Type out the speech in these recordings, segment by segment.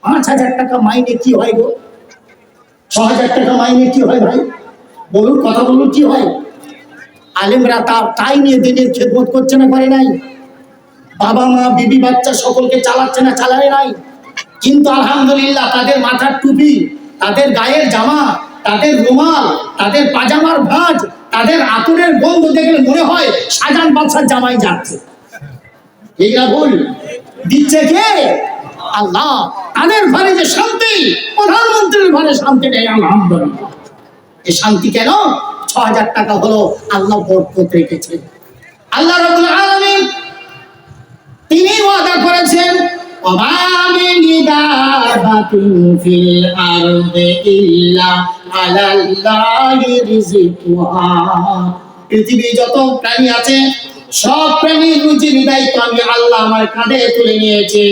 5,000 টাকা মাইনে কি হয় গো? 6,000 টাকা মাইনে কি হয় ভাই? বলুন, কথা বলুন, কি হয়? আলেমরা তাই নিয়ে দিনের খেদমত করছে না, করে নাই? বাবা মা বিবি বাচ্চা সকলকে চালাচ্ছে না, চালায় নাই? কিন্তু আলহামদুলিল্লাহ তাদের মাথার টুপি, তাদের গায়ের জামা, তাদের রুমাল, তাদের পাজামার ভাঁজ, তাদের আতরের গন্ধ দেখলে মনে হয় শাহজাহান বাদশার জামাই যাচ্ছে। এইটা ভুল দিচ্ছে কে? আল্লাহ। তাদের ঘরে যে শান্তি, প্রধানমন্ত্রীর ঘরে শান্তি নেই। আলহামদুলিল্লাহ। এই শান্তি কেন? 6,000 টাকা হলো আল্লাহ বরকত রেখেছে। আল্লাহ রাব্বুল আলামিন তিনি ওয়াদা করেছেন, ওমা মিন দাবাতিন ফিল আরদি ইল্লা আলাল্লাহি রিজকুহা। পৃথিবী যত প্রাণী আছে সব প্রাণীর রুজির দায়িত্ব আমি আল্লাহ আমার কাঁধে তুলে নিয়েছি।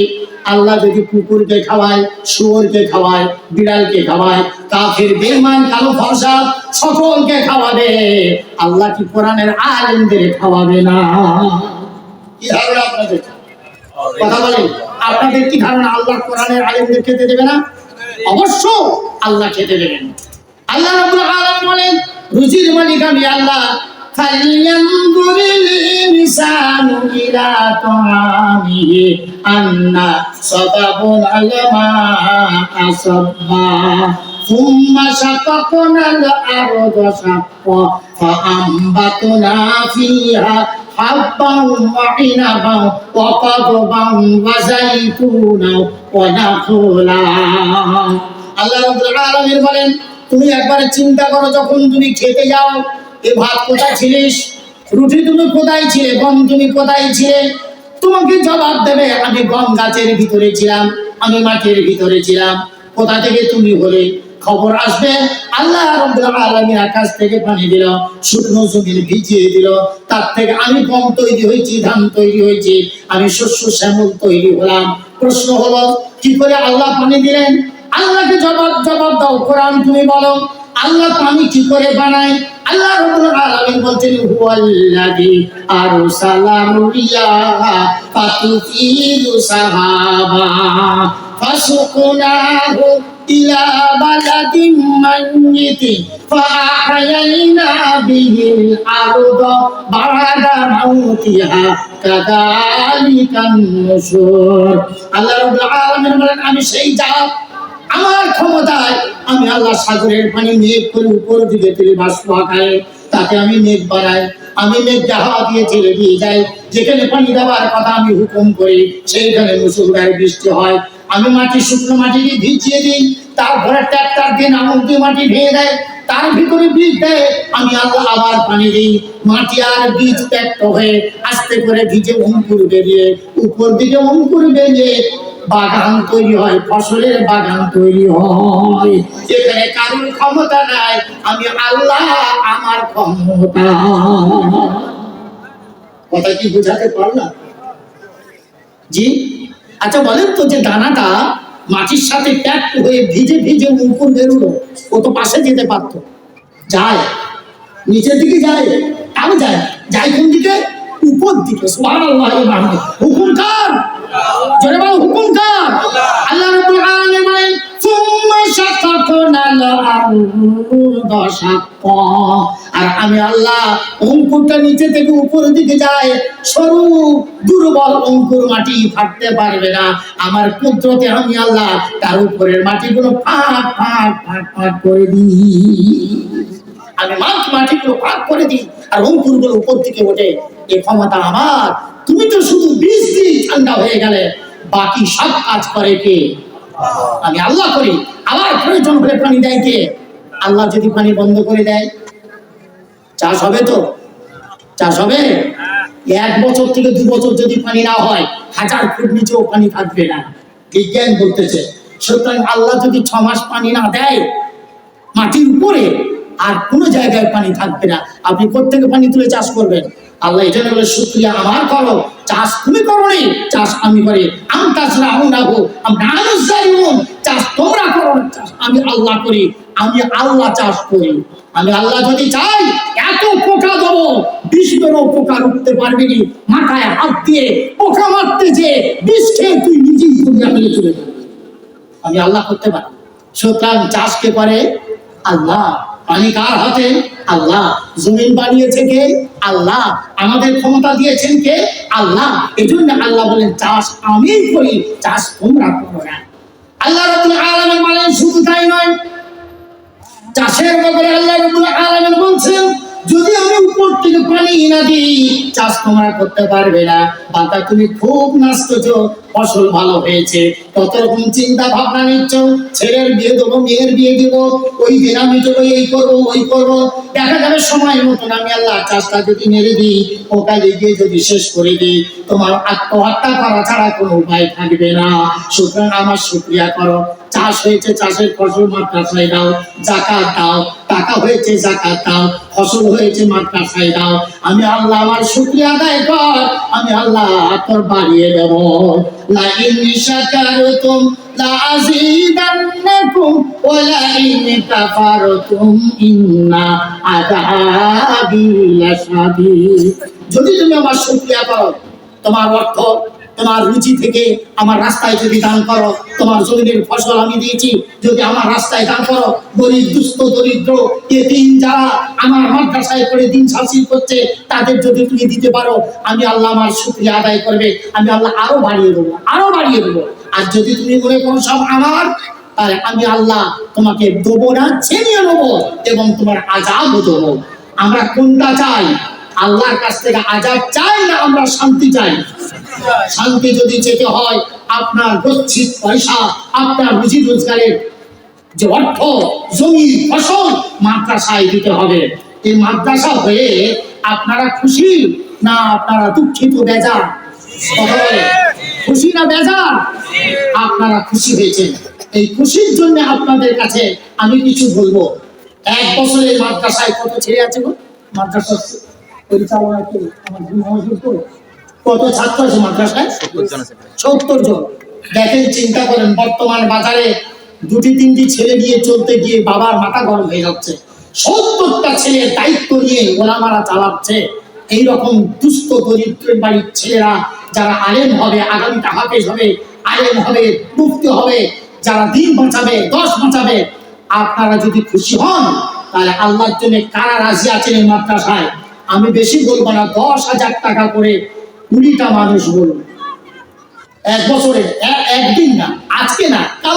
আল্লাহ যদি কুকুরকে খাওয়ায়, শুয়োরকে খাওয়ায়, বিড়ালকে খাওয়ায়, কাফির বেঈমান কালো ফর্সা সকলকে খাওয়াবে, আল্লাহ কি কোরআনের আলেমদের খাওয়াবে না? কি ধারণা আপনাদের? কথা বলেন, আপনাদের কি ধারণা আল্লাহ কোরআনের আলেমদের খেতে দেবে না? অবশ্য আল্লাহ খেতে দেবেন। আল্লাহ রাব্বুল আলামিন বলেন, রুজির মালিক আমি আল্লাহ। ফালইয়ানজুরিল ইনসানু ইলা তাআমিহি আন্না সাবাবনাল মা'a সাব্বা সুম্মা শাকাকনাল আরদা শাক্কা ফাআমবাতনা ফিহা হাব্বান ওয়া ইনাবান ওয়া কাদবান ওয়া যাইতুনা ওয়া নাখলা। আল্লাহ রাব্বুল আলামিন বলেন, তুমি একবার চিন্তা করো, যখন তুমি খেতে যাও, এই ভাত কোথায় ছিলিস, রুটি তুমি কোথায় ছিলে, গম তুমি কোথায় ছিলে? তোমাকে জবাব দেবে, আমি গম গাছের ভিতরে ছিলাম, আমি মাটির ভিতরে ছিলাম। কোথা থেকে তুমি হলে? খবর আসবে আল্লাহ রাব্বুল আলামিন আকাশ থেকে পানি দিল, শুকনো জমিন ভিজিয়ে দিল, তার থেকে আমি গম তৈরি হয়েছি, ধান তৈরি হয়েছি, আমি শস্য শ্যামল তৈরি হলাম। প্রশ্ন হলো, কি করে আল্লাহ পানি দিলেন? আল্লাহকে জবাব দাও, কোরআন তুমি বলো, আল্লাহ পানি কি করে বানায়? আল্লাহ রাব্বুল আলামিন বলছেন, হুয়াল্লাযী আরসালা রিয়াহা ফাতুসিরু সাহাবা ফাসুকনাহু ইলা বালাদিন মাইয়িতিন ফাআহইয়ানা বিহিল আরদা বা'দা মাউতিহা কাযালিকান নুশুর। আল্লাহ রাব্বুল আলামিন বলেন, আমি সেই জাত, আমার ক্ষমতায় আমি আল্লাহ সাগরের পানি মেঘ করে উপর দিকে তুলে বাষ্প আকারে, তাকে আমি মেঘ বানাই, আমি মেঘ হাওয়া দিয়ে ছেড়ে দিয়ে যাই, যেখানে পানি দেওয়ার কথা আমি হুকুম করি সেইখানে মুষলধারে বৃষ্টি হয়। আমি মাটি, শুকনো মাটিকে ভিজিয়ে দিই, তারপরে ট্রাক্টর দিয়ে নাঙল দিয়ে মাটি ভেঙে দেয়, তার ভিতরে বীজ দেয়, আমি আল্লাহ আবার পানি দিই, মাটি আর বীজ ত্যাক্ত হয়ে আস্তে করে ভিজে অঙ্কুর বেরিয়ে উপর দিকে অঙ্কুর বেরিয়ে বাগান তৈরি হয়, ফসলের বাগান তৈরি হয়। যেখানে কারোর ক্ষমতা নাই, আমি আল্লাহ আমার ক্ষমতা। কথা কি বোঝাতে পারলাম? জি। আচ্ছা বলেন তো, যে দানাটা মাটির সাথে ট্যাপ হয়ে ভিজে ভিজে অঙ্কুর বেরোলো, ও তো পাশে যেতে পারতো, যায় নিচের দিকে, যায় তাও যায়, যায় কোন দিকে? উপর দিকে। সুবহানাল্লাহ। হুকুম কার? জোরে বলো, হুকুম কার? আল্লাহ রাব্বুল আলামিন বলেন, সুম্মা শাকাকনাল আরদা শাক্কা। আর আমি আল্লাহ অঙ্কুরটা নিচে থেকে উপরের দিকে যায়, সরু দুর্বল অঙ্কুর, মাটি ফাটতে পারবে না। আমার কুদরতে আমি আল্লাহ তার উপরের মাটিগুলো ফাট ফাট ফাট ফাট করে দিই। আমি মাটিগুলো ফাট করে দিই আর অঙ্কুরগুলো উপর দিকে ওঠে। এই ক্ষমতা আমার। তুমি তো শুধু বীজ দিয়ে ঠান্ডা হয়ে গেলে, বাকি সব কাজ করে কে? আমি আল্লাহ করি। আবার প্রয়োজন হলে পানি দেয় কে? আল্লাহ যদি পানি বন্ধ করে দেয়, চাষ হবে তো? চাষ হবে? 1 বছর থেকে 2 বছর যদি পানি না হয়, 1000 ফুট নিচেও পানি থাকবে না, বিজ্ঞান বলতেছে। সুতরাং আল্লাহ যদি 6 মাস পানি না দেয় মাটির উপরে, আর কোনো জায়গায় পানি থাকবে না, আপনি কোত্থেকে পানি তুলে চাষ করবেন? আল্লাহ এই জন্য বলে, শুকরিয়া আমার করো, চাষ তুমি করো নি, চাষ আমি করি। চাষ তোমরা করো, চাষ আমি আল্লাহ করি। আমি আল্লাহ চাষ করি। আমি আল্লাহ যদি চাই, এত পোকা দেবো, 20 বেরো পোকা উঠতে পারবি নি। মাথায় হাত দিয়ে পোকা মারতে যে 20 খেয়ে তুই নিজেই দুনিয়া ফেলে চলে যাবি। আমি আল্লাহ করতে পারি। সুতরাং চাষ কে করে? আল্লাহ। পানি কার হাতে? আল্লাহ। জমিন বানিয়েছে কে? আল্লাহ। আমাদের ক্ষমতা দিয়েছেন কে? আল্লাহ। এই জন্য আল্লাহ বলেন চাষ আমি করি, চাষ তোমরা করো না। আল্লাহ রাব্বুল আলামিন বলেন শুধু তাই নয়, চাষের ব্যাপারে আল্লাহ রাব্বুল আলামিন বলছেন যদি আমি উপর থেকে পানি না দিই চাষ তোমরা করতে পারবে না। বান্দা তুমি খুব নাচতেছ, ফসল ভালো হয়েছে, কত রকম চিন্তা ভাবনা নিচ্ছ, ছেলের বিয়ে দেবো, মেয়ের বিয়ে দিব, ওই দিন আমি দেবো, এই করবো ওই করবো, দেখা যাবে সময় মতন আমি আল্লাহ চাষটা যদি মেরে দিই, ওকালে গিয়ে যদি শেষ করে দিই, তোমার আত্মহত্যা করা ছাড়া কোনো উপায় থাকবে না। সুতরাং আমার শুকরিয়া করো। চাষ হয়েছে, চাষের ফসল মাদ্রাসায় দাও, জাকাত দাও, টাকা হয়েছে জাকাত দাও, ফসল হয়েছে মাদ্রাসায় দাও। আমি আল্লাহ আমার শুকরিয়া আদায় কর, আমি আল্লাহ তোর বাড়িয়ে দেব। লা ইন শাকারতুম লা আযীদান্নাকুম ওয়া লা ইন কাফারতুম ইন্না আযাবি লাশাদীদ। যদি তুমি আমার শুকরিয়া করো, তোমার অর্থ তোমার রুচি থেকে আমার রাস্তায় যদি দান করো, তোমার জমিনের ফসল আমি দিয়েছি যদি আমার রাস্তায় দান করো, গরিব দুস্থ দরিদ্র এতিম যারা আমার মাদ্রাসায় করে দিন শাসিত করছে তাদের যদি তুমি দিতে পারো, আমি আল্লাহ আমার শুকরিয়া আদায় করবে, আমি আল্লাহ আরো বাড়িয়ে দেবো, আরো বাড়িয়ে দেবো। আর যদি তুমি মনে করো সব আমার, তাহলে আমি আল্লাহ তোমাকে দেবো না, ছিনিয়ে নেবো এবং তোমার আযাবও দেবো। আমরা কোনটা চাই? আল্লাহর কাছ থেকে আযাব চাই না আমরা শান্তি চাই? শান্তি যদি যেতে হয় আপনার গচ্ছিত পয়সা, আপনার রুজি রোজগারের যে অর্থ, জমি ফসল মাদ্রাসায় দিতে হবে। এই মাদ্রাসা হয়ে আপনারা খুশি না আপনারা দুঃখিত বেজার? খুশি না বেজার? আপনারা খুশি হয়েছেন, এই খুশির জন্য আপনাদের কাছে আমি কিছু বলবো। 1 বছরে মাদ্রাসায় কত ছেলে আছে গো? মাদ্রাসা পরিচালনা করে আমার কত ছাত্র আছে মাদ্রাসায়? 70 জন। দেখেন, চিন্তা করেন, বর্তমান বাজারে 2-3টি ছেলে নিয়ে চলতে গিয়ে বাবার মাথা গরম হয়ে যাচ্ছে। 70টা ছেলের দায়িত্ব নিয়ে ওলামারা চালাচ্ছে। এইরকম দুস্থ দরিদ্রের বাড়ির ছেলেরা যারা আলেম হবে, আগামীতে হাফেজ হবে, আলেম হবে, মুফতি হবে, যারা দিন বাঁচাবে, 10 বাঁচাবে, আপনারা যদি খুশি হন তাহলে আল্লাহর জন্য কারা রাজি আছেন এই মাদ্রাসায়? আমি বেশি বলবো না, 10,000 টাকা করে 20টা মানুষ বলুন। 1 বছরে, একদিন না, আজকে না, কাল